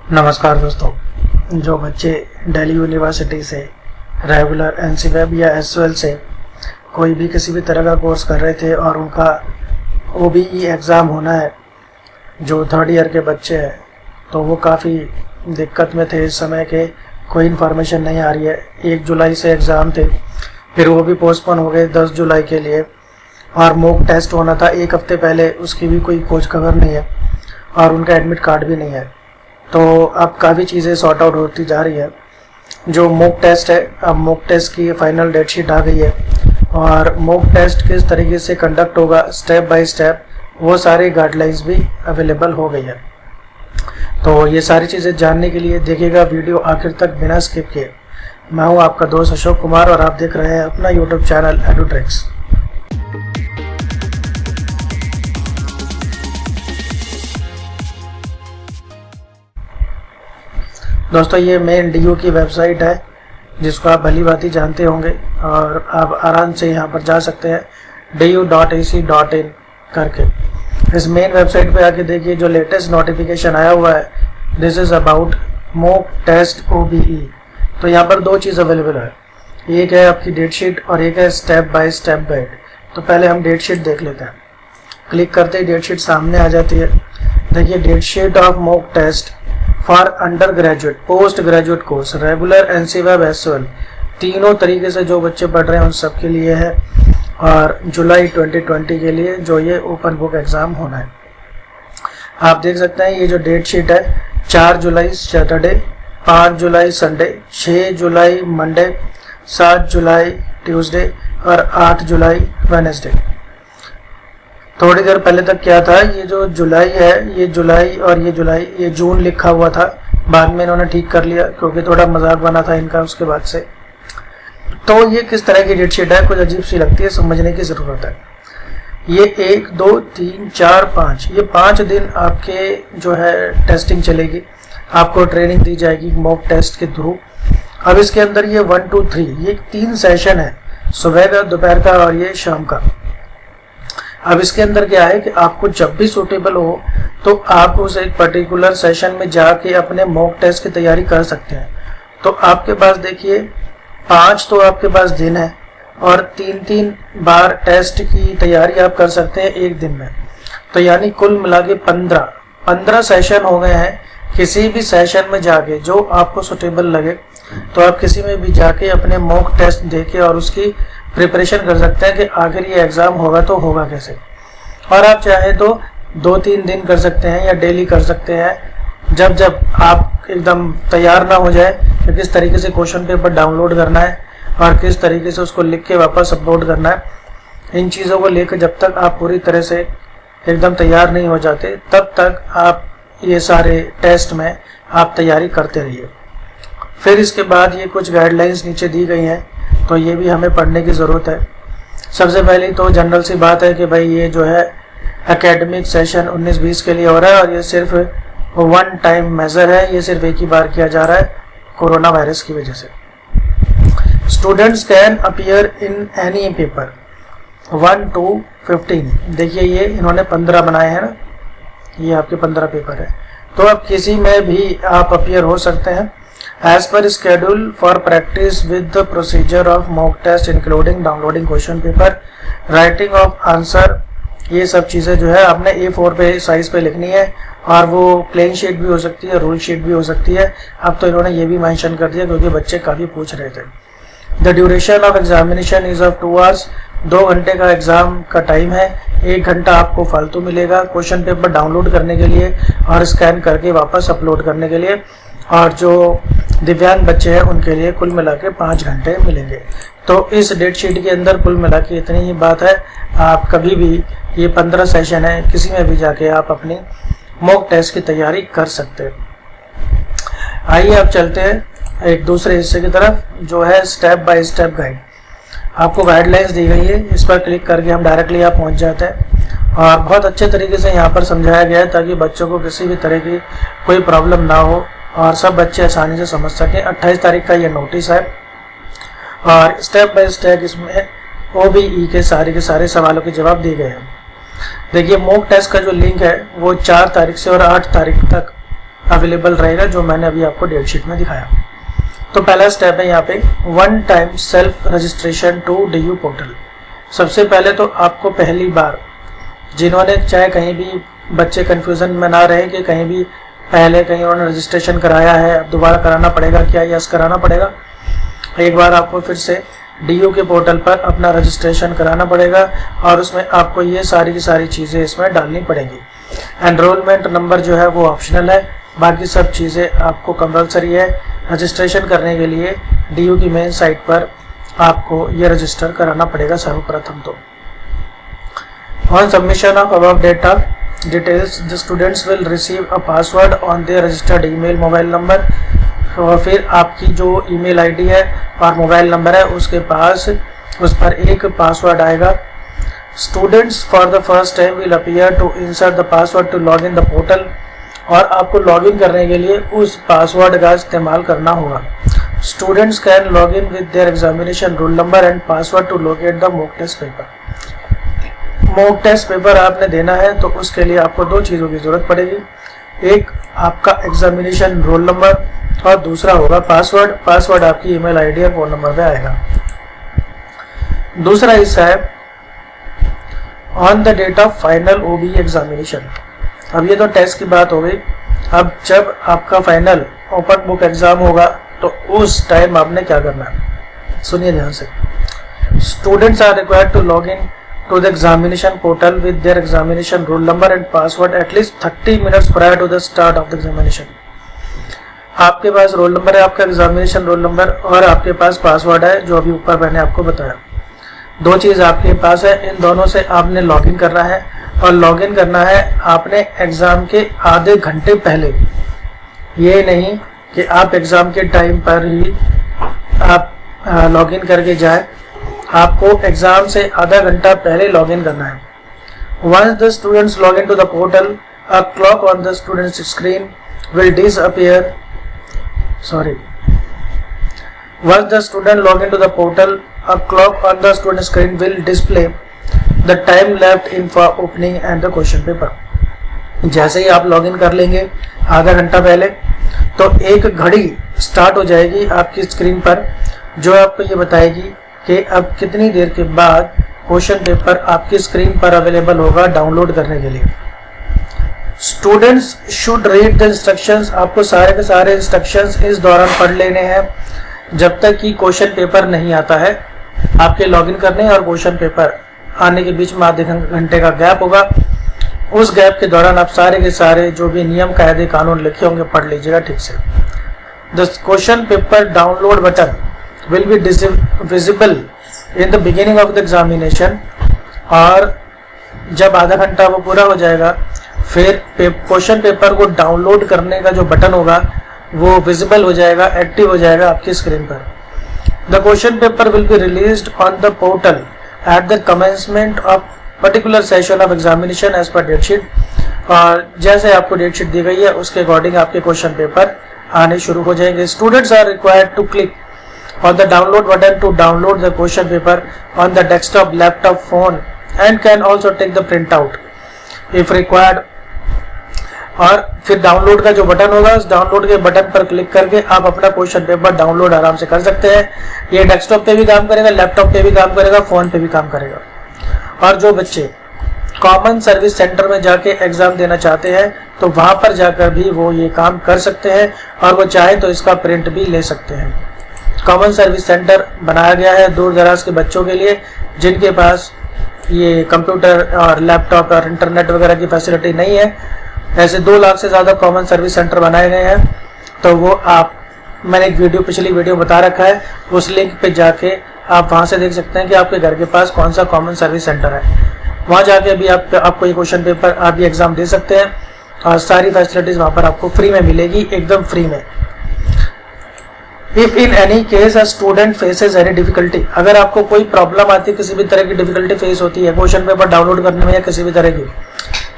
नमस्कार दोस्तों, जो बच्चे दिल्ली यूनिवर्सिटी से रेगुलर एनसीवेब या एसओएल से कोई भी किसी भी तरह का कोर्स कर रहे थे और उनका ओबीई एग्ज़ाम होना है, जो थर्ड ईयर के बच्चे हैं, तो वो काफ़ी दिक्कत में थे इस समय के कोई इन्फॉर्मेशन नहीं आ रही है। 1 जुलाई से एग्ज़ाम थे, फिर वो भी पोस्टपोन हो गए 10 जुलाई के लिए, और मॉक टेस्ट होना था 1 हफ्ते पहले, उसकी भी कोई खोज खबर नहीं है और उनका एडमिट कार्ड भी नहीं है। तो अब काफ़ी चीज़ें सॉर्ट आउट होती जा रही है। जो मॉक टेस्ट है, अब मॉक टेस्ट की फाइनल डेट शीट आ गई है और मॉक टेस्ट किस तरीके से कंडक्ट होगा स्टेप बाय स्टेप, वो सारी गाइडलाइंस भी अवेलेबल हो गई है। तो ये सारी चीज़ें जानने के लिए देखिएगा वीडियो आखिर तक बिना स्किप किए। मैं हूँ आपका दोस्त अशोक कुमार और आप देख रहे हैं अपना यूट्यूब चैनल एडुट्रिक्स। दोस्तों, ये मेन डीयू की वेबसाइट है जिसको आप भली भांति जानते होंगे और आप आराम से यहाँ पर जा सकते हैं du.ac.in करके। इस मेन वेबसाइट पे आके देखिए, जो लेटेस्ट नोटिफिकेशन आया हुआ है, this is about mock test OBE. तो यहाँ पर 2 चीज़ अवेलेबल है, एक है आपकी डेट शीट और एक है स्टेप बाय स्टेप गाइड। तो पहले हम डेट शीट देख लेते हैं। क्लिक करते ही डेट शीट सामने आ जाती है। देखिए, date sheet of mock test for undergraduate, postgraduate course, regular NCWEB SOL, तीनों तरीके से जो बच्चे पढ़ रहे हैं उन सब के लिए है। और जुलाई 2020 के लिए जो ये ओपन बुक एग्ज़ाम होना है, आप देख सकते हैं। ये जो डेट शीट है, 4 जुलाई सैटरडे, 5 जुलाई संडे, 6 जुलाई मंडे, 7 जुलाई ट्यूसडे और 8 जुलाई वेडनेसडे। थोड़ी देर पहले तक क्या था, ये जो जुलाई है, ये जुलाई और ये जून लिखा हुआ था, बाद में इन्होंने ठीक कर लिया क्योंकि थोड़ा मजाक बना था इनका उसके बाद से। तो ये किस तरह की डेट शीट है, कुछ अजीब सी लगती है, समझने की ज़रूरत है। ये 1, 2, 3, 4, 5, ये 5 दिन आपके जो है टेस्टिंग चलेगी, आपको ट्रेनिंग दी जाएगी मॉक टेस्ट के थ्रू। अब इसके अंदर ये 1, 2, 3, ये 3 सेशन है, सुबह का, दोपहर का और ये शाम का। अब इसके अंदर क्या है कि आपको जब भी सूटेबल हो तो आप उस एक पर्टिकुलर सेशन में जाके अपने मॉक टेस्ट की तैयारी कर सकते हैं। तो आपके पास देखिए 5 तो आपके पास दिन है और 3-3 बार टेस्ट की तैयारी आप कर सकते हैं एक दिन में। तो यानी कुल मिला के 15 सेशन हो गए हैं। किसी भी सेशन में जाके जो आपको सूटेबल लगे तो आप किसी में भी जाके अपने मॉक टेस्ट देके और उसकी प्रिपरेशन कर सकते हैं कि आखिर ये एग्ज़ाम होगा तो होगा कैसे। और आप चाहे तो 2-3 दिन कर सकते हैं या डेली कर सकते हैं, जब आप एकदम तैयार ना हो जाए कि किस तरीके से क्वेश्चन पेपर डाउनलोड करना है और किस तरीके से उसको लिख के वापस अपलोड करना है। इन चीज़ों को लेकर जब तक आप पूरी तरह से एकदम तैयार नहीं हो जाते, तब तक आप ये सारे टेस्ट में आप तैयारी करते रहिए। फिर इसके बाद ये कुछ गाइडलाइंस नीचे दी गई हैं, तो ये भी हमें पढ़ने की ज़रूरत है। सबसे पहले तो जनरल सी बात है कि भाई ये जो है एकेडमिक सेशन 19-20 के लिए हो रहा है और ये सिर्फ 1 टाइम मेजर है, ये सिर्फ एक ही बार किया जा रहा है कोरोना वायरस की वजह से। Students can appear in any paper 1 to 15। देखिए, ये इन्होंने 15 बनाए हैं ना, ये आपके 15 पेपर है, तो अब किसी में भी आप अपीयर हो सकते हैं। As per schedule for practice with the procedure of mock test including downloading question paper, writing of answer, ये सब चीज़ें जो है आपने A4 पे साइज पे लिखनी है और वो प्लेन शीट भी हो सकती है, रूल शीट भी हो सकती है। अब तो इन्होंने ये भी मेंशन कर दिया क्योंकि बच्चे काफ़ी पूछ रहे थे। The duration of examination is of 2 hours, 2 घंटे का एग्ज़ाम का टाइम है। 1 घंटा आपको फालतू मिलेगा क्वेश्चन पेपर डाउनलोड करने के लिए और स्कैन करके वापस अपलोड करने के लिए, और जो दिव्यांग बच्चे हैं उनके लिए कुल मिला के 5 घंटे मिलेंगे। तो इस डेट शीट के अंदर कुल मिला के इतनी ही बात है। आप कभी भी, ये 15 सेशन है, किसी में भी जाके आप अपनी मॉक टेस्ट की तैयारी कर सकते हैं। आइए अब चलते हैं एक दूसरे हिस्से की तरफ, जो है स्टेप बाय स्टेप गाइड। आपको गाइडलाइंस दी गई है, इस पर क्लिक करके हम डायरेक्टली आप पहुंच जाते हैं और बहुत अच्छे तरीके से यहाँ पर समझाया गया है ताकि बच्चों को किसी भी तरह की कोई प्रॉब्लम ना हो और सब बच्चे आसानी से समझ सकें। 28 तारीख का ये नोटिस है और स्टेप बाय स्टेप इसमें ओबीई के सारे सवालों के जवाब दिए गए हैं। देखिए, मॉक टेस्ट का जो लिंक है वो 4 तारीख से और 8 तारीख तक अवेलेबल रहेगा, जो मैंने अभी आपको डेट शीट में दिखाया। तो पहला स्टेप है यहाँ पे one time self registration to DU portal. सबसे पहले तो आपको पहली बार जिन्होंने, चाहे कहीं भी बच्चे कंफ्यूजन में ना रहे कि कहीं भी पहले कहीं उन्होंने रजिस्ट्रेशन कराया है, अब दोबारा कराना पड़ेगा क्या, यस कराना पड़ेगा। एक बार आपको फिर से DU के पोर्टल पर अपना रजिस्ट्रेशन कराना पड़ेगा और उसमें आपको ये सारी की सारी चीज़ें इसमें डालनी पड़ेंगी। एनरोलमेंट नंबर जो है वो ऑप्शनल है, बाकी सब चीज़ें आपको कंपलसरी है। रजिस्ट्रेशन करने के लिए DU की मेन साइट पर आपको ये रजिस्टर कराना पड़ेगा सर्वप्रथम। तो on submission of above data details the students will receive a password on their registered email mobile number. और फिर आपकी जो ईमेल आईडी है और मोबाइल नंबर है उसके पास उस पर एक पासवर्ड आएगा। Students for the first time will appear to insert the password to log in the portal. और आपको लॉगिन करने के लिए उस पासवर्ड का इस्तेमाल करना होगा। Students can log in with their examination roll number and password to locate the mock test paper. Mock test paper आपने देना है तो उसके लिए आपको दो चीज़ों की जरूरत पड़ेगी, एक आपका एग्जामिनेशन रोल नंबर और दूसरा होगा पासवर्ड। पासवर्ड आपकी ईमेल आईडी और फोन नंबर पे आएगा। दूसरा हिस्सा है on the date of final OBE examination. अब ये तो टेस्ट की बात हो गई। अब जब आपका फाइनल ओपन बुक एग्जाम होगा तो उस टाइम आपने क्या करना है, सुनिए ध्यान से। Students are required to log in to the examination portal with their examination roll number and password at least 30 minutes prior to the start of the examination। आपके पास रोल नंबर है, आपका एग्जामिनेशन रोल नंबर, और आपके पास password है जो अभी ऊपर मैंने आपको बताया। दो चीज़ आपके पास है, इन दोनों से आपने लॉगिन करना है। और लॉगिन करना है आपने एग्ज़ाम के आधे घंटे पहले। ये नहीं कि आप एग्ज़ाम के टाइम पर ही आप लॉगिन करके जाए, आपको एग्जाम से आधा घंटा पहले लॉगिन करना है। Once the students log into the portal, a clock on the student's screen will disappear. Once the student log into the portal, a clock on the student's screen will display the time left in for opening and the question paper। जैसे ही आप login कर लेंगे आधा घंटा पहले, तो एक घड़ी स्टार्ट हो जाएगी आपकी स्क्रीन पर जो आपको ये बताएगी कि अब कितनी देर के बाद क्वेश्चन पेपर आपकी स्क्रीन पर अवेलेबल होगा डाउनलोड करने के लिए। Students should read the instructions. आपको सारे के सारे इंस्ट्रक्शंस इस दौरान पढ़ लेने हैं जब तक कि क्वेश्चन पेपर नहीं आता है। आपके लॉगिन करने और क्वेश्चन पेपर आने के बीच में आधे घंटे का गैप होगा। उस गैप के दौरान आप सारे के सारे जो भी नियम कायदे कानून लिखे होंगे पढ़ लीजिएगा ठीक से। The question paper download button will be visible in the beginning of the examination। और जब आधा घंटा वो पूरा हो जाएगा फिर क्वेश्चन पेपर को डाउनलोड करने का जो बटन होगा वो विजिबल हो जाएगा, एक्टिव हो जाएगा आपकी स्क्रीन पर। The question paper will be released on the portal at the commencement of particular session of examination as per date sheet. और जैसे आपको डेट शीट दी गई है उसके अकॉर्डिंग आपके क्वेश्चन पेपर आने शुरू हो जाएंगे। Students are required to click on the download button to download the question paper on the desktop, laptop, phone and can also take the print out if required। और फिर download का जो button होगा उस डाउनलोड के button पर click करके आप अपना क्वेश्चन पेपर डाउनलोड आराम से कर सकते हैं। ये डेस्कटॉप पे भी काम करेगा, लैपटॉप पे भी काम करेगा, फोन पे भी काम करेगा। और जो बच्चे कॉमन सर्विस सेंटर में जाके एग्जाम देना चाहते हैं तो वहां पर जाकर भी वो ये काम कर सकते हैं और वो चाहे तो इसका प्रिंट भी ले सकते हैं। कॉमन सर्विस सेंटर बनाया गया है दूर दराज के बच्चों के लिए जिनके पास ये कंप्यूटर और लैपटॉप और इंटरनेट वगैरह की फैसिलिटी नहीं है। ऐसे 2 लाख से ज़्यादा कॉमन सर्विस सेंटर बनाए गए हैं। तो वो आप, मैंने एक पिछली वीडियो बता रखा है, उस लिंक पे जाके आप वहाँ से देख सकते हैं कि आपके घर के पास कौन सा कॉमन सर्विस सेंटर है। वहाँ जाके भी आपको ये क्वेश्चन पेपर आप ये एग्ज़ाम दे सकते हैं और सारी फैसिलिटीज़ वहाँ पर आपको फ्री में मिलेगी, एकदम फ्री में। If in any case a student faces any difficulty, अगर आपको कोई प्रॉब्लम आती है, किसी भी तरह की डिफिकल्टी फेस होती है क्वेश्चन पेपर डाउनलोड करने में या किसी भी तरह की,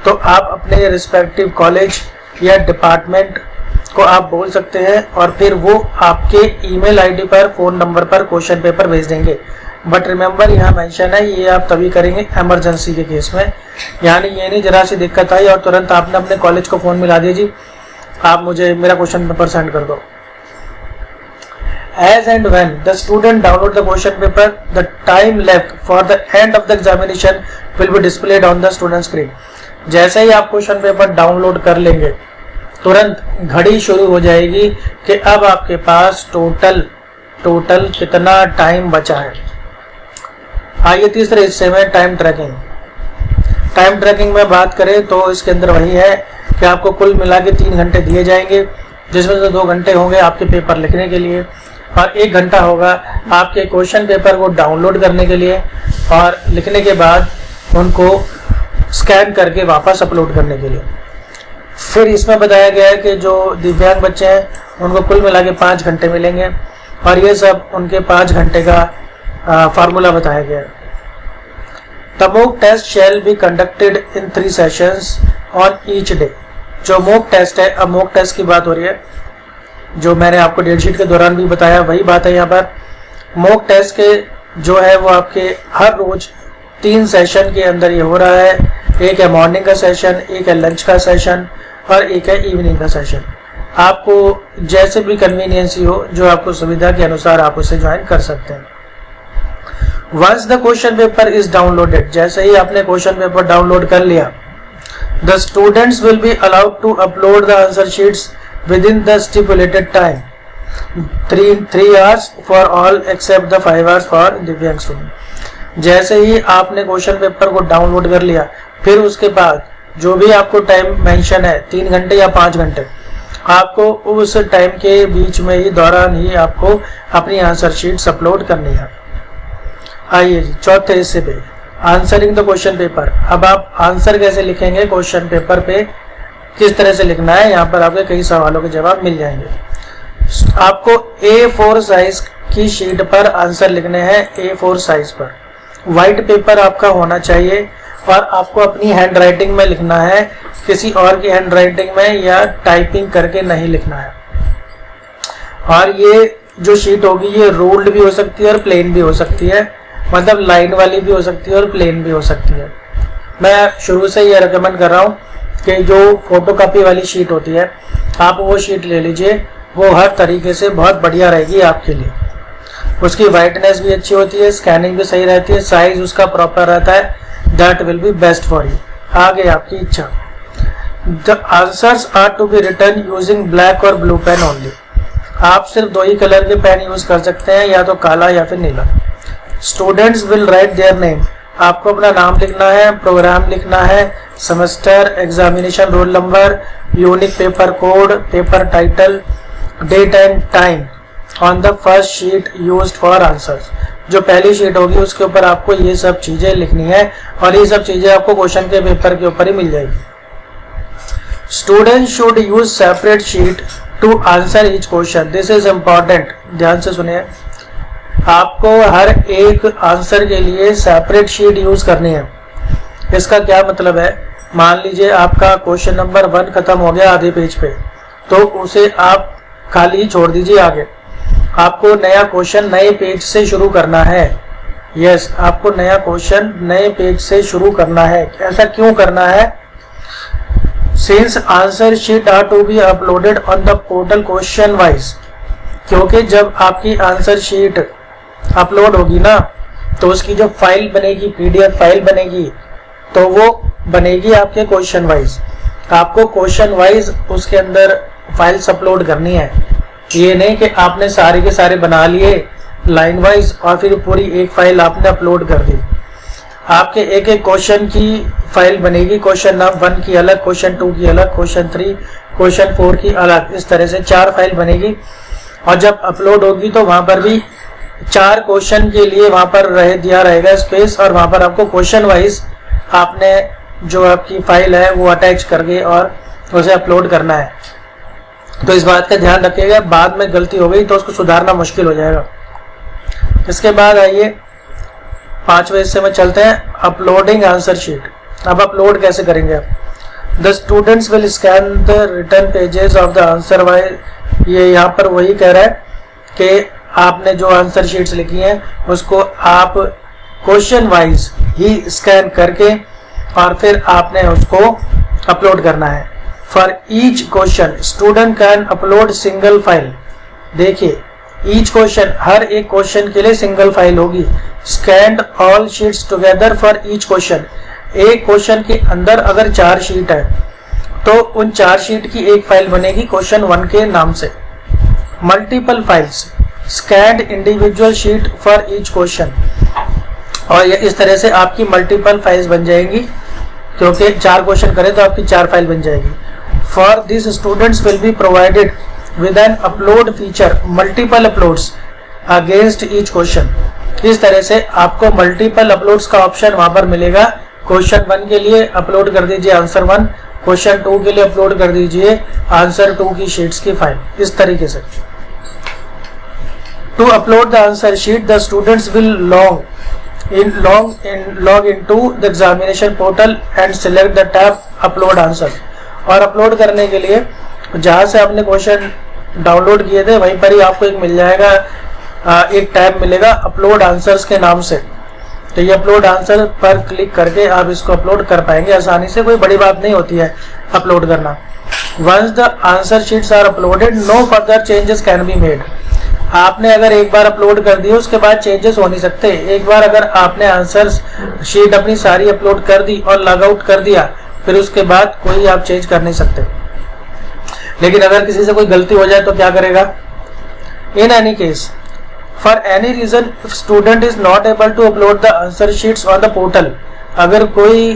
तो आप अपने रिस्पेक्टिव कॉलेज या डिपार्टमेंट को आप बोल सकते हैं और फिर वो आपके ईमेल आईडी पर, फोन नंबर पर क्वेश्चन पेपर भेज देंगे। बट रिमेंबर यहाँ मेंशन है ये आप तभी करेंगे इमरजेंसी के केस में। यानी ये नहीं जरा सी दिक्कत आई और तुरंत आपने अपने कॉलेज को फ़ोन मिला दिया जी आप मुझे मेरा क्वेश्चन पेपर सेंड कर दो। As and when the student download the question paper, the time left for the end of the examination will be displayed on the student screen. जैसे ही आप क्वेश्चन पेपर डाउनलोड कर लेंगे तुरंत घड़ी शुरू हो जाएगी कि अब आपके पास टोटल कितना टाइम बचा है। आइए तीसरे हिस्से में टाइम ट्रैकिंग। टाइम ट्रैकिंग में बात करें तो इसके अंदर वही है कि आपको कुल मिला के 3 घंटे दिए जाएंगे, जिसमें से 2 घंटे होंगे आपके पेपर लिखने के लिए और 1 घंटा होगा आपके क्वेश्चन पेपर को डाउनलोड करने के लिए और लिखने के बाद उनको स्कैन करके वापस अपलोड करने के लिए। फिर इसमें बताया गया है कि जो दिव्यांग बच्चे हैं उनको कुल मिला के 5 घंटे मिलेंगे और ये सब उनके 5 घंटे का फार्मूला बताया गया है। The mock test shall be conducted in 3 sessions on each day. जो मॉक टेस्ट है, अब मॉक टेस्ट की बात हो रही है, जो मैंने आपको डेट शीट के दौरान भी बताया वही बात है यहाँ पर। मॉक टेस्ट के जो है वो आपके हर रोज 3 सेशन के अंदर ये हो रहा है। एक है मॉर्निंग का सेशन, एक है लंच का सेशन और एक है इवनिंग का सेशन। आपको जैसे भी कन्वीनियंसी हो, जो आपको सुविधा के अनुसार आप उसे ज्वाइन कर सकते हैं। Once the question paper is downloaded, जैसे ही आपने क्वेश्चन पेपर डाउनलोड कर लिया, the students will be allowed to upload the answer sheets within the stipulated time, 3 hours for all except the 5 hours for दिव्यांग student. जैसे ही आपने question paper को डाउनलोड कर लिया, फिर उसके बाद जो भी आपको टाइम मेंशन है 3 घंटे या 5 घंटे, आपको उस टाइम के बीच में ही दौरान ही आपको अपनी आंसर शीट्स अपलोड करनी है। आइए जी चौथे हिस्से पे, आंसरिंग द क्वेश्चन पेपर। अब आप आंसर कैसे लिखेंगे क्वेश्चन पेपर पे, किस तरह से लिखना है, यहाँ पर आपके कई सवालों के जवाब मिल जाएंगे। आपको A4 साइज की शीट पर आंसर लिखने हैं, A4 साइज पर। व्हाइट पेपर आपका होना चाहिए और आपको अपनी हैंड राइटिंग में लिखना है, किसी और की हैंड राइटिंग में या टाइपिंग करके नहीं लिखना है। और ये जो शीट होगी ये रूल्ड भी हो सकती है और प्लेन भी हो सकती है, मतलब लाइन वाली भी हो सकती है और प्लेन भी हो सकती है। मैं शुरू से ये रिकमेंड कर रहा हूँ कि जो फोटोकॉपी वाली शीट होती है आप वो शीट ले लीजिए, वो हर तरीके से बहुत बढ़िया रहेगी आपके लिए। उसकी वाइटनेस भी अच्छी होती है, स्कैनिंग भी सही रहती है, साइज उसका प्रॉपर रहता है। That will be best for you. आगे आपकी इच्छा। The answers are to be written using black और ब्लू पेन ओनली। आप सिर्फ 2 ही कलर के पेन यूज कर सकते हैं, या तो काला या फिर नीला। Students will write their name. आपको अपना नाम लिखना है, प्रोग्राम लिखना है, semester, examination roll number, unique paper code, paper title, date and time on the first sheet used for answers. जो पहली शीट होगी उसके ऊपर आपको ये सब चीजें लिखनी है और ये सब चीजें आपको क्वेश्चन के पेपर के ऊपर ही मिल जाएगी। Student should use separate sheet to answer each question. This is important, ध्यान से सुनिए। आपको हर एक आंसर के लिए सेपरेट शीट यूज करनी है। इसका क्या मतलब है, मान लीजिए आपका क्वेश्चन नंबर 1 खत्म हो गया आधे पेज पे, तो उसे आप खाली छोड़ दीजिए। आगे आपको नया क्वेश्चन नए पेज से शुरू करना है। यस, आपको नया क्वेश्चन नए पेज से शुरू करना है। ऐसा क्यों करना है? Since answer sheet are to be uploaded on the portal question wise, क्योंकि जब आपकी आंसर शीट अपलोड होगी ना तो उसकी जो फाइल बनेगी, PDF फाइल बनेगी, तो वो बनेगी आपके क्वेश्चन वाइज। आपको क्वेश्चन वाइज उसके अंदर फाइल्स अपलोड करनी है। ये नहीं कि आपने सारे के सारे बना लिए लाइन वाइज और फिर पूरी एक फाइल आपने अपलोड कर दी। आपके एक एक क्वेश्चन की फाइल बनेगी, क्वेश्चन नंबर 1 की अलग, क्वेश्चन 2 की अलग, क्वेश्चन 3, क्वेश्चन 4 की अलग, इस तरह से 4 फाइल बनेगी। और जब अपलोड होगी तो वहां पर भी 4 क्वेश्चन के लिए वहां पर दिया रहेगा स्पेस, और वहां पर आपको क्वेश्चन वाइज आपने जो आपकी फाइल है वो अटैच करके और उसे अपलोड करना है। तो इस बात का ध्यान रखिएगा, बाद में गलती हो गई तो उसको सुधारना मुश्किल हो जाएगा। इसके बाद आइए 5वें हिस्से में चलते हैं, अपलोडिंग आंसर शीट। अब अपलोड कैसे करेंगे आप? The students will scan the return pages of the answer wise. ये यहाँ पर वही कह रहा है कि आपने जो आंसर शीट्स लिखी हैं उसको आप क्वेश्चन वाइज ही स्कैन करके और फिर आपने उसको अपलोड करना है। For each question student can upload single file. देखिए ईच क्वेश्चन, हर एक क्वेश्चन के लिए सिंगल फाइल होगी। Scanned all sheets together for each question. एक क्वेश्चन के अंदर अगर 4 शीट है तो उन 4 शीट की एक फाइल बनेगी क्वेश्चन 1 के नाम से। Multiple files, scanned individual sheet for each question. और ये इस तरह से आपकी मल्टीपल फाइल्स बन जाएंगी, क्योंकि 4 क्वेश्चन करें तो आपकी 4 फाइल बन जाएगी। For this students will be provided with an upload feature multiple uploads against each question. इस तरह से आपको मल्टीपल अपलोड्स का ऑप्शन वहां पर मिलेगा। क्वेश्चन 1 के लिए अपलोड कर दीजिए आंसर 1, क्वेश्चन 2 के लिए अपलोड कर दीजिए आंसर 2 की शीट्स की फाइल। इस तरीके से to upload the answer sheet the students will log into the examination portal and select the tab upload answer। और अपलोड करने के लिए जहां से आपने क्वेश्चन डाउनलोड किए थे वहीं पर ही आपको एक मिल जाएगा, एक टैब मिलेगा अपलोड आंसर्स के नाम से। तो ये अपलोड आंसर पर क्लिक करके आप इसको अपलोड कर पाएंगे आसानी से। कोई बड़ी बात नहीं होती है अपलोड करना। Once the answer sheets are uploaded no further changes can be made. आपने अगर एक बार अपलोड कर दिया उसके बाद चेंजेस हो नहीं सकते। एक बार अगर आपने आंसर शीट अपनी सारी अपलोड कर दी और लॉग आउट कर दिया, फिर उसके बाद कोई आप चेंज कर नहीं सकते। लेकिन अगर किसी से कोई गलती हो जाए तो क्या करेगा? In any case for any reason student is not able to upload the answer sheets on the portal. अगर कोई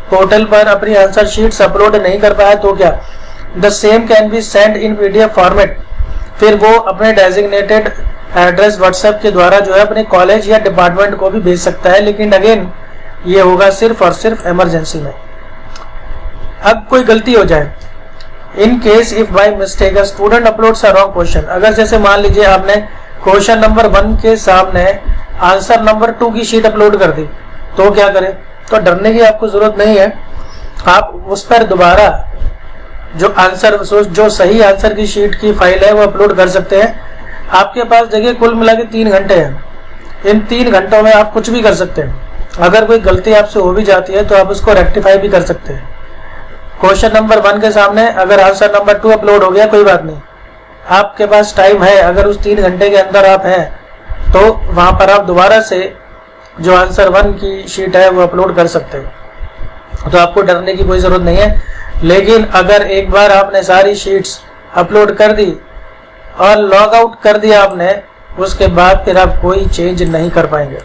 पोर्टल पर अपनी आंसर शीट्स अपलोड नहीं कर पाया तो क्या? The same can be send in PDF format. फिर वो अपने डेजिग्नेटेड एड्रेस व्हाट्सएप के द्वारा जो है अपने कॉलेज या डिपार्टमेंट को भी भेज सकता है। लेकिन अगेन ये होगा सिर्फ और सिर्फ इमरजेंसी में। अब कोई गलती हो जाए, in case if by mistake a student uploads a wrong question. अगर जैसे मान लीजिए आपने क्वेश्चन नंबर 1 के सामने आंसर नंबर 2 की शीट अपलोड कर दी, तो क्या करें? तो डरने की आपको जरूरत नहीं है। आप उस पर दोबारा जो सही आंसर की शीट की फाइल है वो अपलोड कर सकते हैं। आपके पास देखिए कुल मिला के 3 घंटे हैं। इन 3 घंटों में आप कुछ भी कर सकते हैं। अगर कोई गलती आपसे हो भी जाती है तो आप उसको रेक्टिफाई भी कर सकते हैं। क्वेश्चन नंबर 1 के सामने अगर आंसर नंबर 2 अपलोड हो गया, कोई बात नहीं, आपके पास टाइम है। अगर उस 3 घंटे के अंदर आप हैं तो वहां पर आप दोबारा से जो आंसर 1 की शीट है वो अपलोड कर सकते हैं। तो आपको डरने की कोई जरूरत नहीं है। लेकिन अगर एक बार आपने सारी शीट्स अपलोड कर दी और लॉग आउट कर दिया आपने, उसके बाद फिर आप कोई चेंज नहीं कर पाएंगे।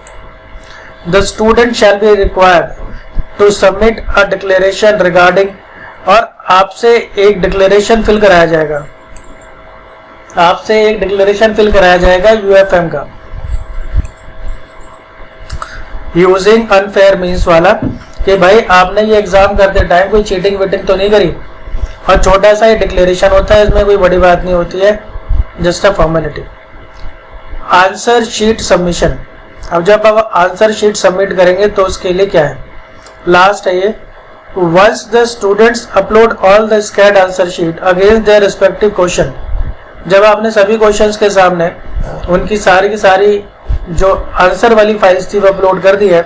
The student shall be required to submit a declaration regarding. और आपसे एक डिक्लेरेशन फिल कराया जाएगा, आपसे एक डिक्लेरेशन फिल कराया जाएगा UFM का, यूजिंग अनफेयर मीन्स वाला, कि भाई आपने ये एग्जाम करते टाइम कोई चीटिंग वीटिंग तो नहीं करी। और छोटा सा ये डिक्लेरेशन होता है, इसमें कोई बड़ी बात नहीं होती है, just a formality. Answer sheet submission. अब जब आप आंसर शीट सबमिट करेंगे तो उसके लिए क्या है, लास्ट है ये, once the students upload all the scanned answer sheet against their respective question. जब आपने सभी क्वेश्चंस के सामने उनकी सारी की सारी जो आंसर वाली फाइल्स थी वो अपलोड कर दी है,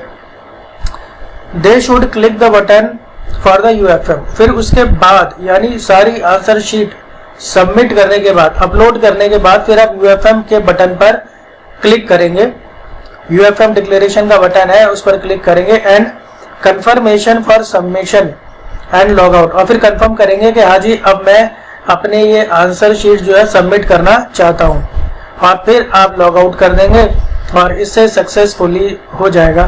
they should click the button for the UFM। फिर उसके बाद यानी सारी आंसर शीट सबमिट करने के बाद, अपलोड करने के बाद, फिर आप UFM के बटन पर क्लिक करेंगे। UFM डिक्लेरेशन का बटन है, उस पर क्लिक करेंगे and confirmation for submission and log out. और फिर कंफर्म करेंगे कि हाँ जी अब मैं अपने ये आंसर शीट जो है सबमिट करना चाहता हूँ। और फिर आप लॉग आउट कर देंगे और इससे सक्सेसफुली हो जाएगा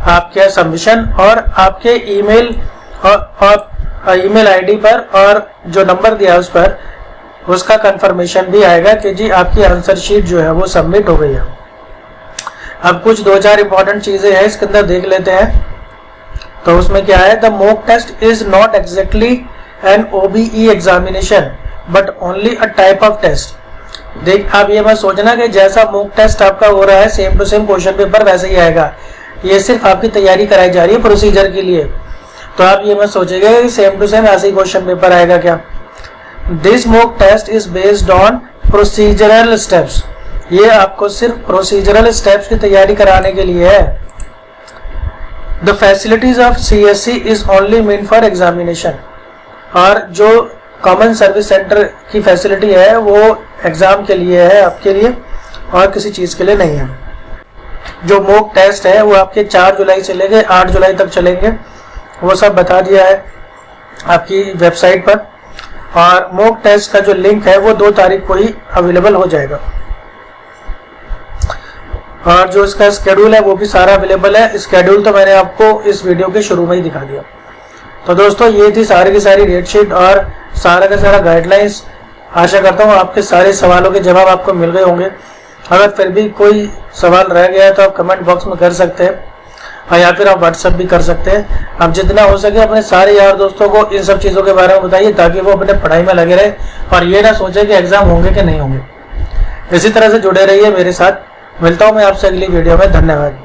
आपका सबमिशन। और आपके ईमेल और ईमेल आईडी पर और जो नंबर दिया उस पर उसका कंफर्मेशन भी आएगा कि जी आपकी आंसर शीट जो है वो सबमिट हो गई है। अब कुछ 2-4 इंपॉर्टेंट चीजें हैं इसके अंदर देख लेते हैं। तो उसमें क्या है, the mock test is not exactly an OBE examination but only a type of test. देख आप ये मत सोचना कि जैसा मॉक टेस्ट आपका हो रहा है same to same question paper वैसे ही आएगा। ये सिर्फ आपकी तैयारी कराई जा रही है प्रोसीजर के लिए। तो आप ये मत सोचेंगे कि सेम टू सेम ऐसे ही क्वेश्चन पेपर आएगा क्या। This mock test is based on procedural steps. ये आपको सिर्फ प्रोसीजरल स्टेप्स की तैयारी कराने के लिए है। The facilities of CSE is only mean for examination. और जो कॉमन सर्विस सेंटर की फैसिलिटी है वो एग्ज़ाम के लिए है, आपके लिए, और किसी चीज़ के लिए नहीं है। जो मॉक टेस्ट है वो आपके 4 जुलाई से लेके 8 जुलाई तक चलेंगे, वो सब बता दिया है आपकी वेबसाइट पर। और मॉक टेस्ट का जो लिंक है वो 2 तारीख को ही अवेलेबल हो जाएगा, और जो इसका स्केड्यूल है वो भी सारा अवेलेबल है। स्केड्यूल तो मैंने आपको इस वीडियो के शुरू में ही दिखा दिया। तो दोस्तों ये थी सारी की सारी डेट शीट और सारा का सारा गाइडलाइंस। आशा करता हूँ आपके सारे सवालों के जवाब आपको मिल गए होंगे। अगर फिर भी कोई सवाल रह गया है तो आप कमेंट बॉक्स में कर सकते हैं, और या फिर आप व्हाट्सएप भी कर सकते हैं। आप जितना हो सके अपने सारे यार दोस्तों को इन सब चीज़ों के बारे में बताइए, ताकि वो अपने पढ़ाई में लगे रहे और ये ना सोचे कि एग्ज़ाम होंगे कि नहीं होंगे। इसी तरह से जुड़े रहिए मेरे साथ। मिलता हूँ मैं आपसे अगली वीडियो में। धन्यवाद।